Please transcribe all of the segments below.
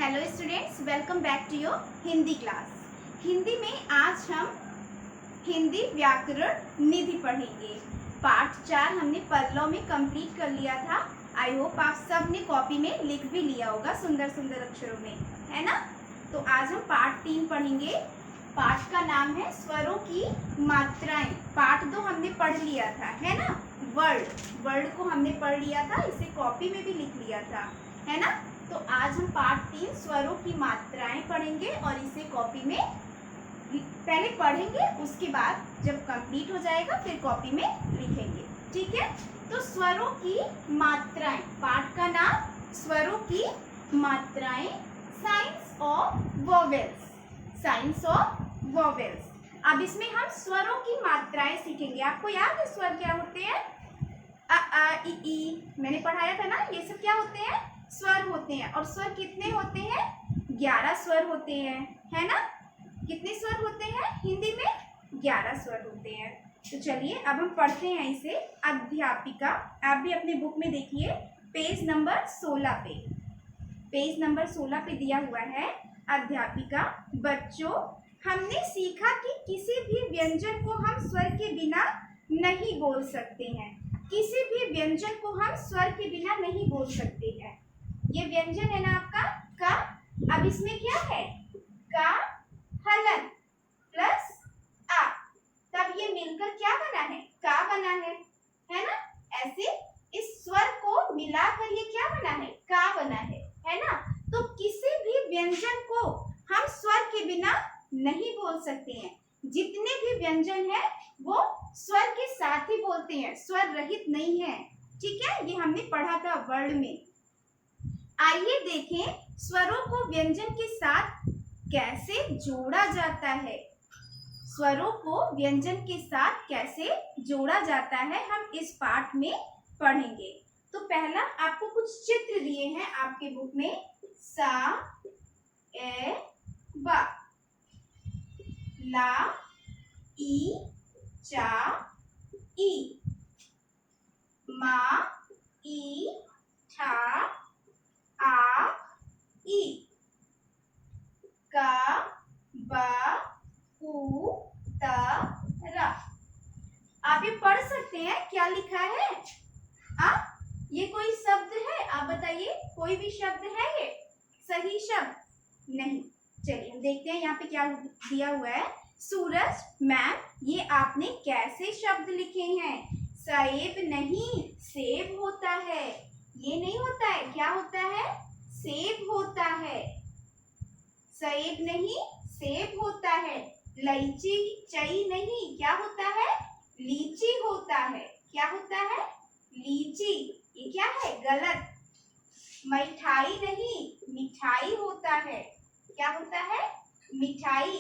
Hello students, welcome back to your Hindi class. Hindi में आज हम हिंदी व्याकरण निधि पढ़ेंगे। पार्ट 4 हमने पल्लव में कंप्लीट कर लिया था। आई होप आप सब ने कॉपी में लिख भी लिया होगा सुंदर सुंदर अक्षरों में, है ना। तो आज हम पार्ट 3 पढ़ेंगे। पार्ट का नाम है स्वरों की मात्राएं। पार्ट 2 हमने पढ़ लिया था, है ना। वर्ड को हमने पढ़ लिया था, इसे कॉपी में भी लिख लिया था, है ना। तो आज हम पार्ट 3 स्वरों की मात्राएं पढ़ेंगे और इसे कॉपी में पहले पढ़ेंगे, उसके बाद जब कंप्लीट हो जाएगा फिर कॉपी में लिखेंगे, ठीक है। तो स्वरों की मात्राएं, पार्ट का नाम स्वरों की मात्राएं, science of vowels, science of vowels. अब इसमें हम स्वरों की मात्राएं सीखेंगे। आपको याद है स्वर क्या होते हैं? अ आ इ ई मैंने पढ़ाया था ना। ये सब क्या होते हैं? स्वर होते हैं। और स्वर कितने होते हैं? 11 स्वर होते हैं, है ना। कितने स्वर होते हैं हिंदी में? 11 स्वर होते हैं। तो चलिए अब हम पढ़ते हैं इसे। अध्यापिका, आप भी अपने बुक में देखिए पेज नंबर 16 पे, पेज नंबर 16 पे दिया हुआ है। अध्यापिका, बच्चों, हमने सीखा कि किसी भी व्यंजन को हम स्वर के बिना नहीं बोल सकते हैं। किसी भी व्यंजन को हम स्वर के बिना नहीं बोल सकते हैं। ये व्यंजन है ना आपका का। अब इसमें क्या है? का हलन प्लस आ, तब ये मिलकर क्या बना है? का बना है ना। ऐसे इस स्वर को मिलाकर ये क्या बना है? का बना है ना। तो किसी भी व्यंजन को हम स्वर के बिना नहीं बोल सकते हैं। जितने भी व्यंजन है वो स्वर के साथ ही बोलते हैं, स्वर रहित नहीं है, ठीक है। ये हमने पढ़ा था वर्ड में। आइए देखें स्वरों को व्यंजन के साथ कैसे जोड़ा जाता है। स्वरों को व्यंजन के साथ कैसे जोड़ा जाता है हम इस पाठ में पढ़ेंगे। तो पहला आपको कुछ चित्र दिए हैं आपके बुक में। सा ए बा, ला ई चा ई, मा ई ठा आ ई, का बा उ त रा। आप ये पढ़ सकते हैं क्या लिखा है? ये कोई शब्द है? आप बताइए, कोई भी शब्द है ये सही शब्द? नहीं। चलिए हम देखते हैं यहाँ पे क्या दिया हुआ है। सूरज मैम, ये आपने कैसे शब्द लिखे हैं? सेब नहीं, सेब होता है। ये नहीं होता है, क्या होता है? सेब होता है। सेब नहीं, सेब होता है। लीची चई नहीं, क्या होता है? लीची होता है। क्या होता है? लीची। ये क्या है? गलत। मिठाई नहीं, मिठाई होता है। क्या होता है? मिठाई।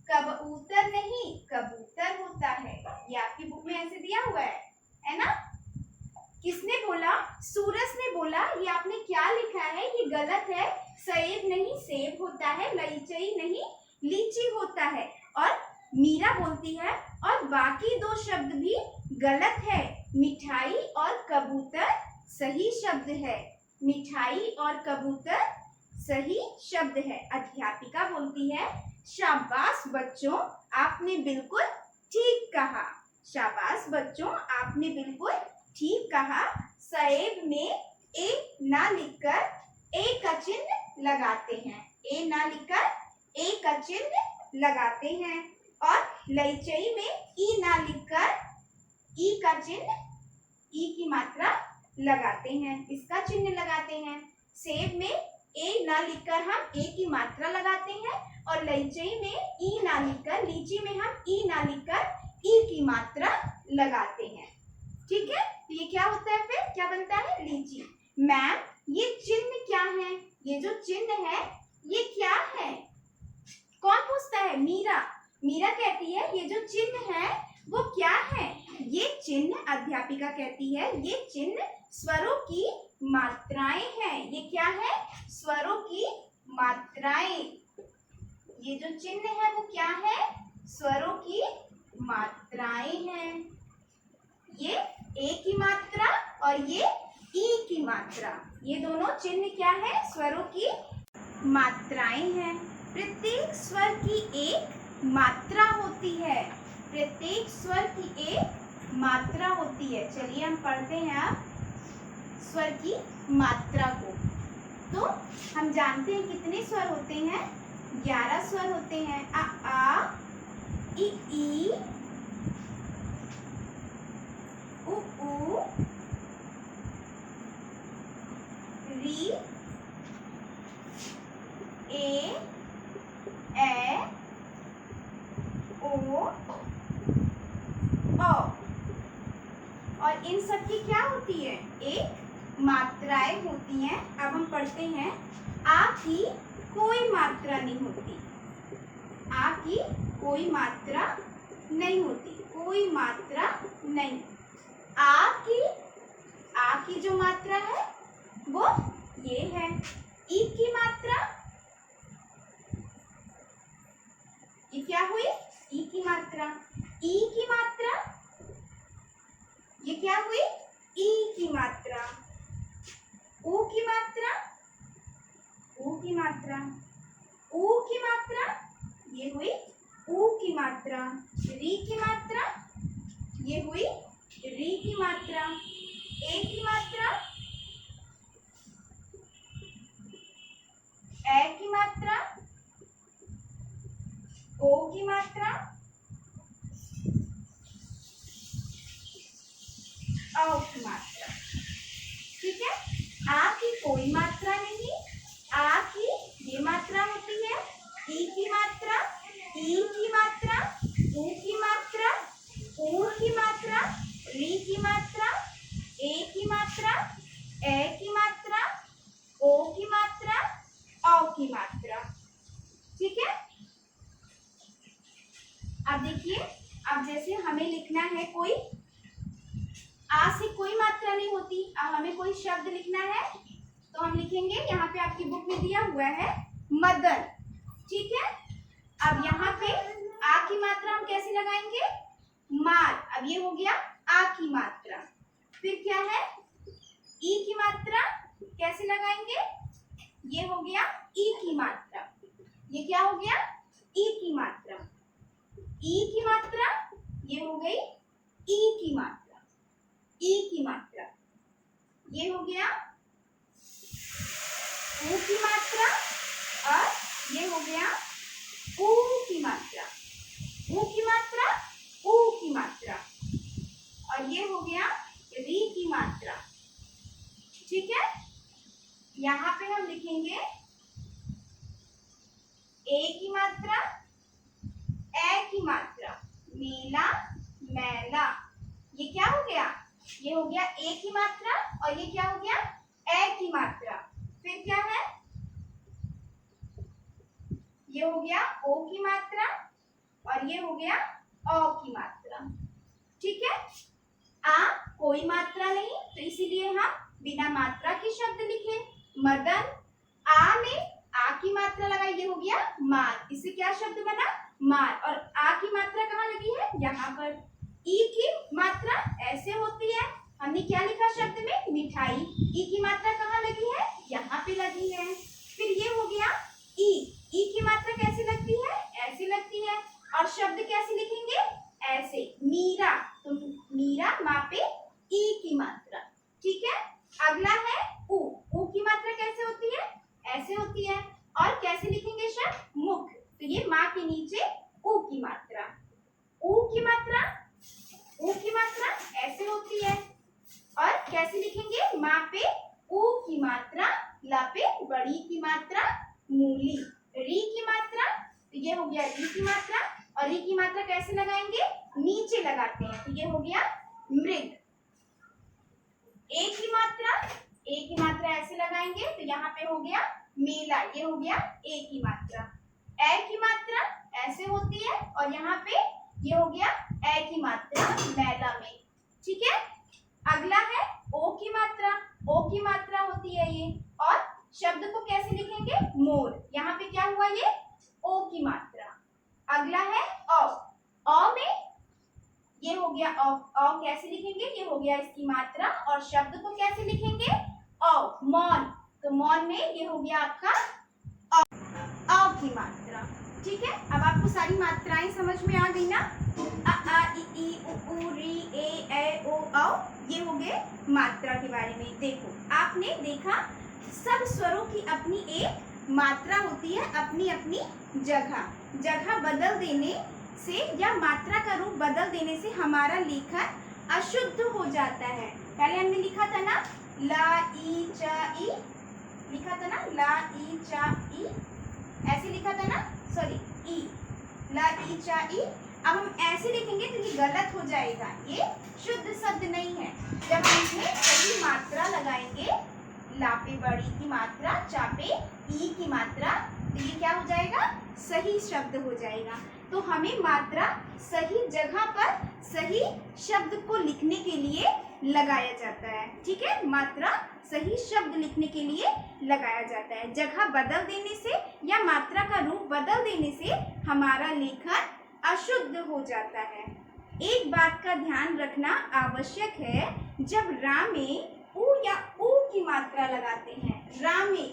कबूतर नहीं, कबूतर होता है। ये आपकी बुक में ऐसे दिया हुआ है ना। किसने बोला? सूरज ने बोला ये आपने क्या लिखा है, ये गलत है। सेब नहीं, सेब होता है। लीची नहीं, लीची होता है। और मीरा बोलती है और बाकी दो शब्द भी गलत है। मिठाई और कबूतर सही शब्द है। मिठाई और कबूतर सही शब्द है। अध्यापिका बोलती है शाबाश बच्चों, आपने बिल्कुल ठीक कहा। शाबाश बच्चों, आपने बिल्कुल ठीक कहा। सेब में ए ना लिखकर ए का चिन्ह लगाते हैं। ए ना लिखकर ए का चिन्ह लगाते हैं। और लीची में ई ना लिखकर ई का चिन्ह, ई की मात्रा लगाते हैं, इसका चिन्ह लगाते हैं। सेब में ए ना लिखकर हम ए की मात्रा लगाते हैं और लीची में ई ना लिखकर, लीची में हम ई ना लिखकर ई की मात्रा लगाते हैं, ठीक है। तो ये क्या होता है? फिर क्या बनता है? लीची। मैम, ये चिन्ह क्या है? ये जो चिन्ह है ये क्या है? कौन पूछता है? मीरा। मीरा कहती है ये जो चिन्ह है वो क्या है? ये चिन्ह, अध्यापिका कहती है ये चिन्ह स्वरों की मात्राएं हैं। ये क्या है? स्वरों की मात्राएं। ये जो चिन्ह है वो क्या है? स्वरों की मात्राएं हैं। ये ए की मात्रा और ये ई की मात्रा, ये दोनों चिन्ह क्या है? स्वरों की मात्राएं हैं। प्रत्येक स्वर की एक मात्रा होती है। प्रत्येक स्वर की एक मात्रा होती है। चलिए हम पढ़ते हैं अब स्वर की मात्रा को। तो हम जानते हैं कितने स्वर होते हैं, 11 स्वर होते हैं। आ इ ई उ री ए ओ औ। और इन सब की क्या होती है, एक मात्राएं होती हैं। अब हम पढ़ते हैं आ की कोई मात्रा नहीं होती। आ की कोई मात्रा नहीं होती, कोई मात्रा नहीं। आ की जो मात्रा है वो ये है। ई की मात्रा ये क्या हुई, ई की मात्रा। ई की मात्रा ये क्या हुई, ई की मात्रा। ऊ की मात्रा ऊ की मात्रा। ऊ की मात्रा ये हुई ऊ की मात्रा। री की मात्रा ये हुई री की मात्रा। ए की मात्रा ए की मात्रा। ओ की मात्रा औ की मात्रा। ठीक है। आ की कोई मात्रा नहीं। आ की ये मात्रा होती है। ई की मात्रा, ई की मात्रा, ऊ की मात्रा, ऊ की मात्रा, री की मात्रा, ए की मात्रा, ए की मात्रा, ओ की मात्रा, औ की मात्रा। ठीक है। अब देखिए, अब जैसे हमें लिखना है कोई, आ से कोई मात्रा नहीं होती। अब हमें कोई शब्द लिखना है तो हम लिखेंगे, यहाँ पे आपकी बुक में दिया हुआ है मदन। ठीक है। अब यहाँ पे आ की मात्रा हम कैसे लगाएंगे, मार। अब ये हो गया आ की मात्रा। फिर क्या है, ई की मात्रा कैसे लगाएंगे, ये हो गया ई की मात्रा। ये क्या हो गया, ई की मात्रा। ई की मात्रा ये हो गई ई की मात्रा। ई की मात्रा ये हो गया ऊ की मात्रा, और ये हो गया ऊ की मात्रा। ऊ की मात्रा, ऊ की मात्रा, और ये हो गया री की मात्रा। ठीक है। यहाँ पे हम लिखेंगे ए की मात्रा, ए की मात्रा, मेला मैला। ये क्या हो गया, ये हो गया ए की मात्रा, और ये क्या हो गया ए की मात्रा। फिर क्या है, ये हो गया ओ की मात्रा, और ये हो गया औ की मात्रा। ठीक है। आ कोई मात्रा नहीं, तो इसीलिए हम बिना मात्रा के शब्द लिखे। मदन, आ में आ की मात्रा लगाई, ये हो गया मार। इससे क्या शब्द बना, मार। और आ की मात्रा कहाँ लगी है, यहाँ पर। ई की मात्रा ऐसे होती है, हमने क्या लिखा शब्द में, मिठाई। ई की मात्रा कहाँ लगी है, यहाँ पे लगी है। फिर ये हो गया ई। ई की मात्रा कैसे लगती है, ऐसे लगती है। और शब्द कैसे लिखेंगे, ऐसे। मीरा, तो मीरा माँ पे ई की मात्रा। ठीक है। अगला है ऊ। ऊ की मात्रा कैसे होती है, ऐसे होती है। और कैसे लिखेंगे शब्द, मुख, तो ये माँ के नीचे ऊ की मात्रा। ऊ की मात्रा, ऊ की मात्रा ऐसे होती है। और कैसे लिखेंगे, माँ पे ऊ की मात्रा, ला पे बड़ी की मात्रा, मूली। री की मात्रा, तो ये हो गया री की मात्रा, और री की मात्रा कैसे लगाएंगे, नीचे लगाते हैं, तो ये हो गया मृग। ए की मात्रा, ए की मात्रा ऐसे लगाएंगे, तो यहाँ पे हो गया मेला, ये हो गया ए की मात्रा। ए की मात्रा ऐसे होती है, और यहाँ पे ये हो गया ए की मात्रा, मैला में। ठीक है। अगला है ओ की मात्रा। ओ की मात्रा होती है ये, और शब्द को कैसे लिखेंगे, मोर। यहाँ पे क्या हुआ, ये ओ की मात्रा। अगला है औ। औ में ये हो गया औ। औ कैसे लिखेंगे, ये हो गया इसकी मात्रा। और शब्द को कैसे लिखेंगे, औ, मौन। तो मौन में ये हो गया आपका की मात्रा। ठीक है, अब आपको सारी मात्राएं समझ में आ गई ना? अ आ इ ई उ ऊ री ए ओ औ, ये हो गए मात्रा के बारे में। देखो, आपने देखा सब स्वरों की अपनी एक मात्रा होती है, अपनी अपनी जगह बदल देने से या मात्रा का रूप बदल देने से हमारा लेखन अशुद्ध हो जाता है। पहले हमने लिखा था ना ला ई चा ई, लिखा था ना ला ई चा ई, ऐसे लिखा था ना, सॉरी ई, ला ई चा ई। अब हम ऐसे लिखेंगे तो ये गलत हो जाएगा, ये शुद्ध शब्द नहीं है। जब हम इसमें सही मात्रा लगाएंगे, ला पे बड़ी की मात्रा, चा पे ई की मात्रा, तो ये क्या हो जाएगा? सही शब्द हो जाएगा। तो हमें मात्रा सही जगह पर सही शब्द को लिखने के लिए लगाया जाता है। ठीक है, मात्रा सही शब्द लिखने के लिए लगाया जाता है। जगह बदल देने से या मात्रा का रूप बदल देने से हमारा लेखन अशुद्ध हो जाता है। एक बात का ध्यान रखना आवश्यक है, जब रा में उ या ऊ की मात्रा लगाते हैं, रा में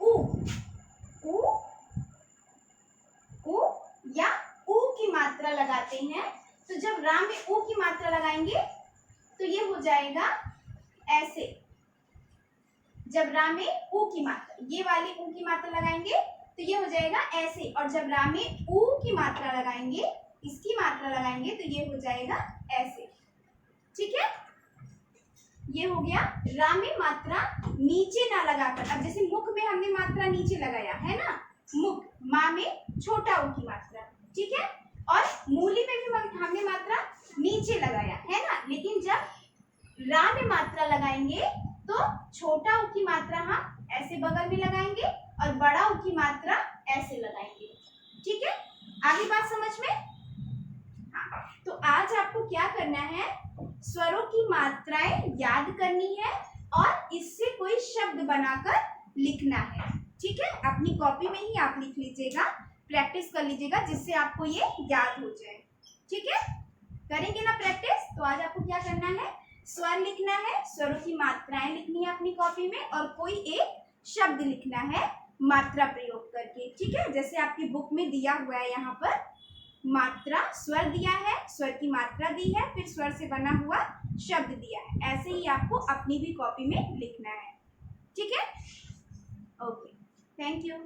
उ या ऊ की मात्रा लगाते हैं, तो जब रा में ऊ की मात्रा लगाएंगे तो ये हो जाएगा ऐसे। जब रा में ऊ की मात्रा, ये वाली ऊ की मात्रा लगाएंगे तो ये हो जाएगा ऐसे, और जब रा में ऊ की मात्रा लगाएंगे, इसकी मात्रा लगाएंगे तो ये हो जाएगा ऐसे। ठीक है, ये हो गया रा में मात्रा नीचे ना लगाकर। अब जैसे मुख में हमने मात्रा नीचे लगाया है ना, मुख, माँ में छोटा ऊ की मात्रा, ठीक है, और मूली में भी हमने मात्रा नीचे लगाया है ना, लेकिन जब रा में मात्रा लगाएंगे तो छोटा ऊ की मात्रा हम ऐसे बगल में लगाएंगे और बड़ा ऊ की मात्रा ऐसे लगाएंगे। ठीक है, आगे बात समझ में? हाँ, तो आज आपको क्या करना है, स्वरों की मात्राएं याद करनी है और इससे कोई शब्द बनाकर लिखना है। ठीक है, अपनी कॉपी में ही आप लिख लीजिएगा, प्रैक्टिस कर लीजिएगा, जिससे आपको ये याद हो जाए। ठीक है, करेंगे ना प्रैक्टिस? तो आज आपको क्या करना है, स्वर लिखना है, स्वरों की मात्राएं लिखनी है अपनी कॉपी में, और कोई एक शब्द लिखना है मात्रा प्रयोग करके। ठीक है, जैसे आपकी बुक में दिया हुआ है, यहाँ पर मात्रा स्वर दिया है, स्वर की मात्रा दी है, फिर स्वर से बना हुआ शब्द दिया है, ऐसे ही आपको अपनी भी कॉपी में लिखना है। ठीक है, ओके, थैंक यू।